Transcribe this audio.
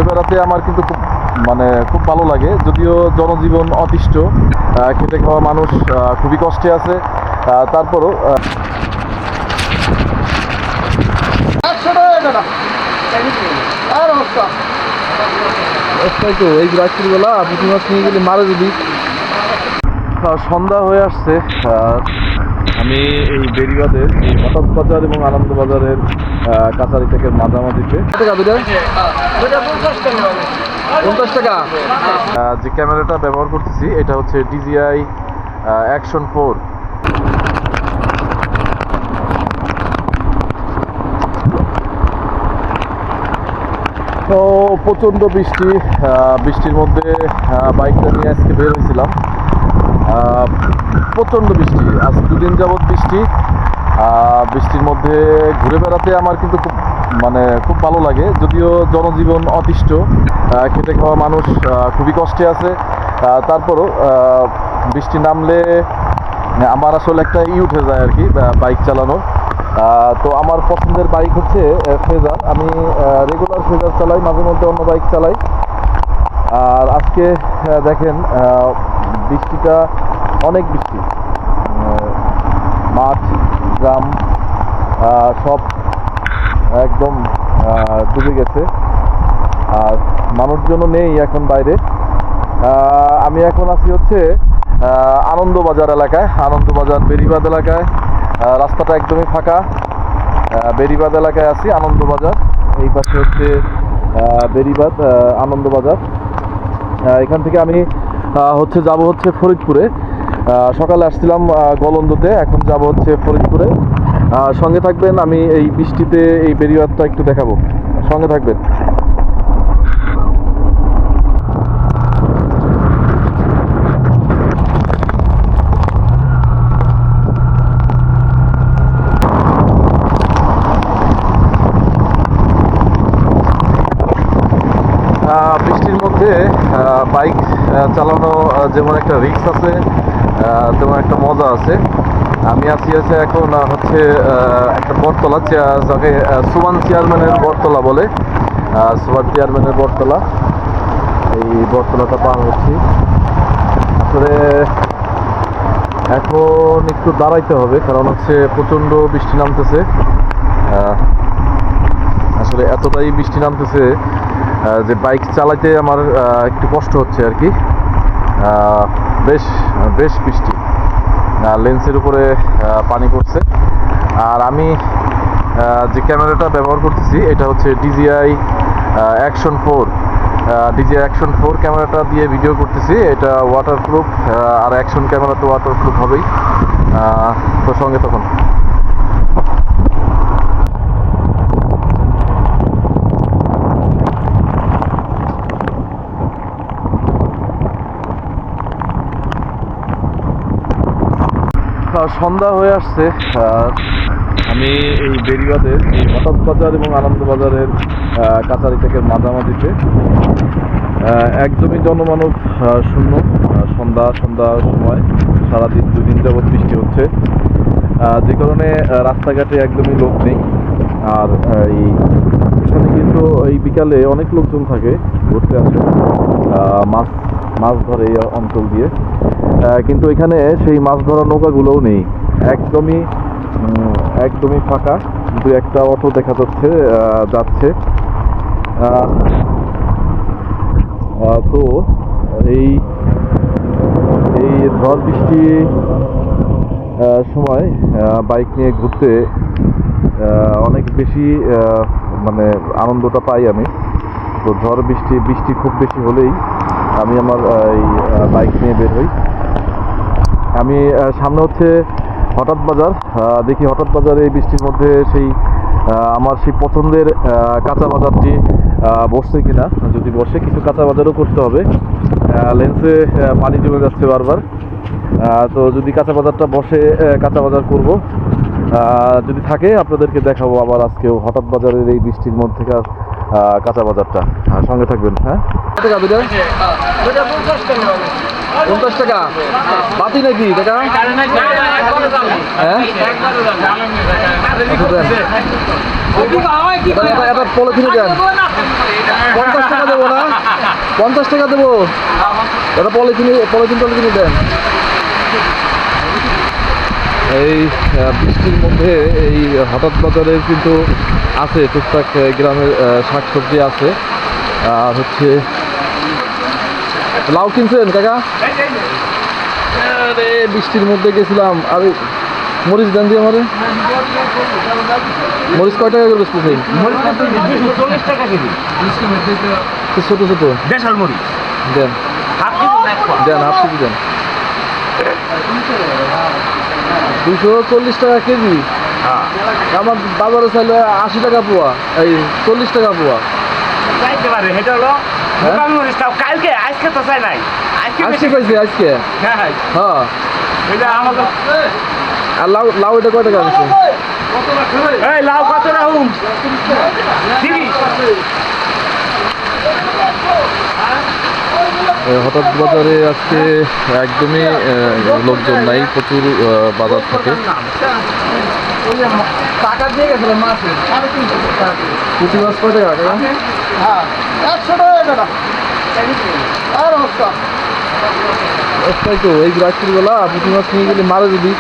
বেড়াতে আমার কিন্তু খুব ভালো লাগে, যদিও জনজীবন অতিষ্ঠ, খেটে খাওয়া মানুষ খুবই কষ্টে আছে, তারপরও তো এই রাত্রিবেলা পুঁটি মাছ নিয়ে গেলে মারা যদি। সন্ধ্যা হয়ে আসছে, আমি এই বেরিবাদের এই হঠাৎ বাজার এবং আনন্দ বাজারের কাছারি থেকে মাঝামাঝিতে 50 টাকা। যে ক্যামেরাটা ব্যবহার করতেছি এটা হচ্ছে DJI Action 4। তো প্রচণ্ড বৃষ্টির মধ্যে বাইকটা নিয়ে আজকে বের হয়েছিলাম। প্রচণ্ড বৃষ্টি, আজ দুদিন যাবৎ বৃষ্টির মধ্যে ঘুরে বেড়াতে আমার কিন্তু খুব ভালো লাগে, যদিও জনজীবন অতিষ্ঠ, খেটে খাওয়া মানুষ খুবই কষ্টে আছে, তারপরও বৃষ্টি নামলে আমার আসলে একটা উঠে যায় আর কি বাইক চালানোর। তো আমার পছন্দের বাইক হচ্ছে ফেজার। আমি রেগুলার ফেজার চালাই, মাঝে মধ্যে অন্য বাইক চালাই। আর আজকে দেখেন বৃষ্টিটা অনেক বৃষ্টি, মাঠ গ্রাম সব একদম ডুবে গেছে, আর মানুষজনও নেই এখন বাইরে। আমি এখন আছি হচ্ছে আনন্দবাজার এলাকায়, আনন্দবাজার বেরিবাদ এলাকায়। রাস্তাটা একদমই ফাঁকা, বেরিবাদ এলাকায় আছি, আনন্দবাজার এই পাশে হচ্ছে বেরিবাদ আনন্দবাজার। এখান থেকে আমি যাব হচ্ছে ফরিদপুরে। সকালে আসছিলাম গলন্দতে, এখন যাব হচ্ছে ফরিদপুরে। সঙ্গে থাকবেন, আমি এই বৃষ্টিতে এই বেরিবাদটা একটু দেখাবো, সঙ্গে থাকবেন। বৃষ্টির মধ্যে বাইক চালানো যেমন একটা রিস্ক আছে, তেমন একটা মজা আছে। আমি আছি এখন হচ্ছে একটা বটতলা, যাকে সুবান চেয়ারম্যানের বটতলা বলে, সুবান চেয়ারম্যানের বটতলা। এই বটতলাটা পার হচ্ছি। আসলে এখন একটু দাঁড়াইতে হবে, কারণ হচ্ছে প্রচণ্ড বৃষ্টি নামতেছে। আসলে এতটাই বৃষ্টি নামতেছে যে বাইক চালাতে আমার একটু কষ্ট হচ্ছে আর কি। বেশ বৃষ্টি, লেন্সের উপরে পানি পড়ছে। আর আমি যে ক্যামেরাটা ব্যবহার করতেছি এটা হচ্ছে DJI Action 4। DJI Action 4 ক্যামেরাটা দিয়ে ভিডিও করতেছি। এটা ওয়াটারপ্রুফ, আর অ্যাকশন ক্যামেরা তো ওয়াটারপ্রুফ হবেই। তো সঙ্গে তখন সন্ধ্যা হয়ে আসছে, আমি এই বেরিবাদের এই হঠাৎ বাজার এবং আনন্দ বাজারের কাছারি থেকে মাঝামাঝিতে। একদমই জনমানব শূন্য, সন্ধ্যার সময় সারাদিন দুদিন যাবৎ বৃষ্টি হচ্ছে, যে কারণে রাস্তাঘাটে একদমই লোক নেই। আর এখানে কিন্তু এই বিকালে অনেক লোকজন থাকে, ঘুরতে আসে, মাছ ধরে এই অঞ্চল দিয়ে। কিন্তু এখানে সেই মাছ ধরা নৌকাগুলোও নেই, একদমই ফাঁকা। দু একটা অটো দেখা যাচ্ছে। তো এই ঝড় বৃষ্টি সময় বাইক নিয়ে ঘুরতে অনেক বেশি আনন্দটা পাই আমি। তো ঝড় বৃষ্টি খুব বেশি হলেই আমি আমার এই বাইক নিয়ে বের হই। আমি সামনে হচ্ছে হঠাৎ বাজার, দেখি হঠাৎ বাজারে এই বৃষ্টির মধ্যে আমার সেই পছন্দের কাঁচা বাজারটি বসছে কিনা। যদি বসে কিছু কাঁচা বাজারও করতে হবে, লেন্সে পানি জমে যাচ্ছে বারবার। তো যদি কাঁচা বাজারটা বসে কাঁচা বাজার করব, যদি থাকে আপনাদেরকে দেখাবো আবার আজকেও হঠাৎ বাজারের এই বৃষ্টির মধ্যে কাঁচা বাজারটা। সঙ্গে থাকবেন। হ্যাঁ, 50 টাকা বাতি নাকি টাকা হ্যাঁ এটা পলিথিনে দেন 50 টাকা দেবো না 50 টাকা দেবো এটা পলিথিনে দেন এই বৃষ্টির মধ্যে এই হঠাৎ বাজারের কিন্তু আছে টুকটাক গ্রামের শাকসবজি আছে আর হচ্ছে লাউ কিনছেন কাকা আরে বৃষ্টির মধ্যে গেছিলাম আরে মরিচ দেন দিয়ে আমারে মরিচ কয় টাকা করে বেচতেছেন ছোট ছোট দেশাল মরিচ দেন দেন হাফ কেজি দেন 240 টাকা কেজি আমার বাজারে চাইলে 80 টাকা পোয়া এই 40 টাকা পোয়া চাইতে পারে এটা হলো মোকামি মরিচ তাও কালকে আজকে তো চাই নাই আজকে পাইছি আজকে হ্যাঁ হ্যাঁ এটা আমাদের আর লাউ লাউ এটা কয় টাকা আছে এই লাউ কত রাহুম 30 হঠাৎ বাজারে আজকে একদমই লোকজন নাই প্রচুর বাজার থাকে টাকা দিয়ে গেছিলাম মাছের পুঁটি মাছ কয় টাকা কাকা? হ্যাঁ 100 টাকা আর অবস্থা অবস্থায় তো এই রাত্রিবেলা পুঁটি মাছ নিয়ে গেলে মারে যদি